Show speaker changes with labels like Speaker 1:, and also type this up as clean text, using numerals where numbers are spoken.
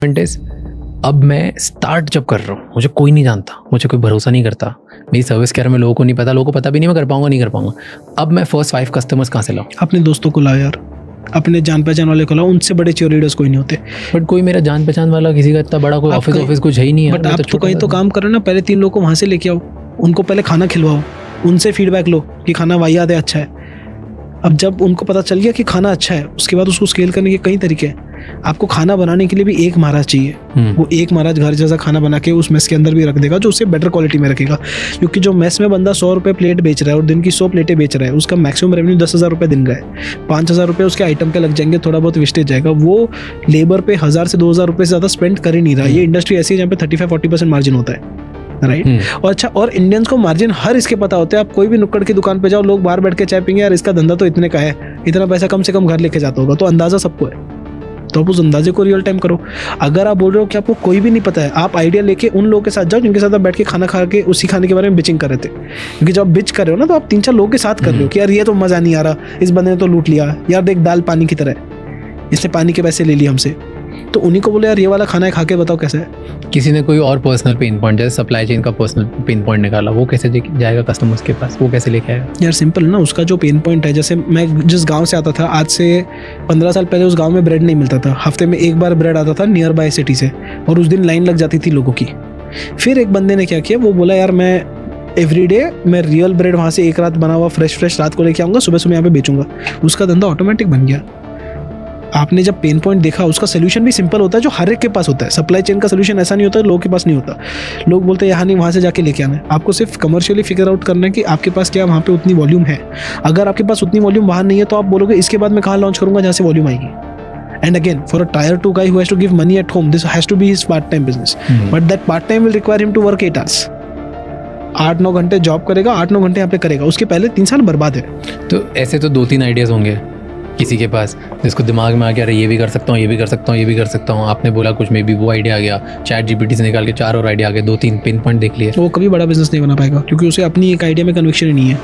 Speaker 1: Is अब मैं start जब कर रहा हूँ, मुझे कोई नहीं जानता, मुझे कोई भरोसा नहीं करता, मेरी सर्विस के बारे में लोगों को नहीं पता, लोगों को पता भी नहीं मैं कर पाऊंगा नहीं कर पाऊंगा। अब मैं फर्स्ट 5 कस्टमर्स कहाँ से लाऊं?
Speaker 2: अपने दोस्तों को लाओ यार, अपने जान पहचान वाले को लाओ, उनसे बड़े चीयरलीडर्स कोई नहीं होते।
Speaker 1: बट कोई मेरा जान पहचान वाला किसी का इतना बड़ा कोई ऑफिस कुछ है ही नहीं है।
Speaker 2: बट आप तो कहीं तो काम करो ना, पहले 3 लोगों को वहाँ से लेके आओ, उनको पहले खाना खिलवाओ, उनसे फीडबैक लो कि खाना वाहियात है, अच्छा है। अब जब उनको पता चल गया कि खाना अच्छा है, उसके बाद उसको स्केल करने के कई तरीके हैं। आपको खाना बनाने के लिए भी एक महाराज चाहिए। वो एक महाराज घर जैसा खाना बना के उस मेस के अंदर भी रख देगा, जो उसे बेटर क्वालिटी में रखेगा। क्योंकि जो मेस में बंदा 100 रुपये प्लेट बेच रहा है और दिन की 100 प्लेटें बेच रहा है, उसका मैक्सिमम रेवेन्यू 10,000 रुपये दिन का है। 5,000 रुपये उसके आइटम के लग जाएंगे, थोड़ा बहुत वेस्टेज जाएगा। वो लेबर पे 1,000 से 2,000 रुपये से ज़्यादा स्पेंड कर ही नहीं रहा। ये इंडस्ट्री ऐसी है जहाँ पे 35-40% मार्जिन होता है, राइट। और अच्छा, और इंडियंस को मार्जिन हर इसके पता होते हैं। आप कोई भी नुक्कड़ की दुकान पे जाओ, लोग बाहर बैठ के चाय पीएंगे, यार इसका धंधा तो इतने का है, इतना पैसा कम से कम घर लेके जाता होगा, तो अंदाजा सबको है। तो आप उस अंदाजे को रियल टाइम करो। अगर आप बोल रहे हो कि आपको कोई भी नहीं पता है, आप आइडिया लेके उन लोगों के साथ जाओ जिनके साथ आप बैठ के खाना खा के उसी खाने के बारे में बिचिंग कर रहे थे। क्योंकि जब आप बिच कर रहे हो ना, तो आप 3-4 लोगों के साथ कर रहे हो कि यार ये तो मज़ा नहीं आ रहा, इस बंदे ने तो लूट लिया, यार देख दाल पानी की तरह है, इसने पानी के पैसे ले लिए हमसे। तो उन्हीं को बोले यार ये वाला खाना है, खा के बताओ कैसा है।
Speaker 1: किसी ने कोई और पर्सनल पेन पॉइंट, जैसे सप्लाई चेन का पर्सनल पेन पॉइंट निकाला, वो कैसे जाएगा कस्टमर्स के पास, वो कैसे लेके आएगा?
Speaker 2: यार सिंपल ना, उसका जो पेन पॉइंट है, जैसे मैं जिस गांव से आता था, आज से 15 साल पहले उस गांव में ब्रेड नहीं मिलता था। हफ्ते में एक बार ब्रेड आता था नियर बाय सिटी से, और उस दिन लाइन लग जाती थी लोगों की। फिर एक बंदे ने क्या किया, वो बोला यार मैं एवरीडे मैं रियल ब्रेड वहाँ से एक रात बना हुआ फ्रेश रात को लेके आऊँगा, सुबह सुबह यहाँ पे बेचूंगा। उसका धंधा ऑटोमेटिक बन गया। आपने जब पेन पॉइंट देखा, उसका सोल्यूशन भी सिंपल होता है, जो हर एक के पास होता है। सप्लाई चेन का सोल्यूशन ऐसा नहीं होता, लोगों के पास नहीं होता। लोग बोलते हैं यहाँ नहीं, वहाँ से जाके लेके आना है। आपको सिर्फ कमर्शियली फिगर आउट करना है कि आपके पास क्या वहाँ पे उतनी वॉल्यूम है। अगर आपके पास उतनी वॉल्यूम वहाँ नहीं है, तो आप बोलोगे इसके बाद मैं कहाँ लॉन्च करूँगा जहाँ से वॉल्यूम आएगी। And again, for a Tier 2 guy who has to give money at home, this has to be his part-time business. But that part-time will require him to work 8 hours. 8-9 घंटे job करेगा, 8-9 घंटे यहाँ पे करेगा, उसके पहले 3 साल बर्बाद है।
Speaker 1: तो ऐसे तो 2-3 आइडियाज़ होंगे किसी के पास, जिसको दिमाग में आ गया, अरे ये भी कर सकता हूँ, ये भी कर सकता हूँ, ये भी कर सकता हूँ। आपने बोला कुछ में भी वो आइडिया आ गया, चैट जीपीटी से निकाल के 4 और आइडिया आ गए, 2-3 पिन पॉइंट देख लिए।
Speaker 2: वो कभी बड़ा बिजनेस नहीं बना पाएगा, क्योंकि उसे अपनी एक आइडिया में कन्विक्शन ही नहीं है।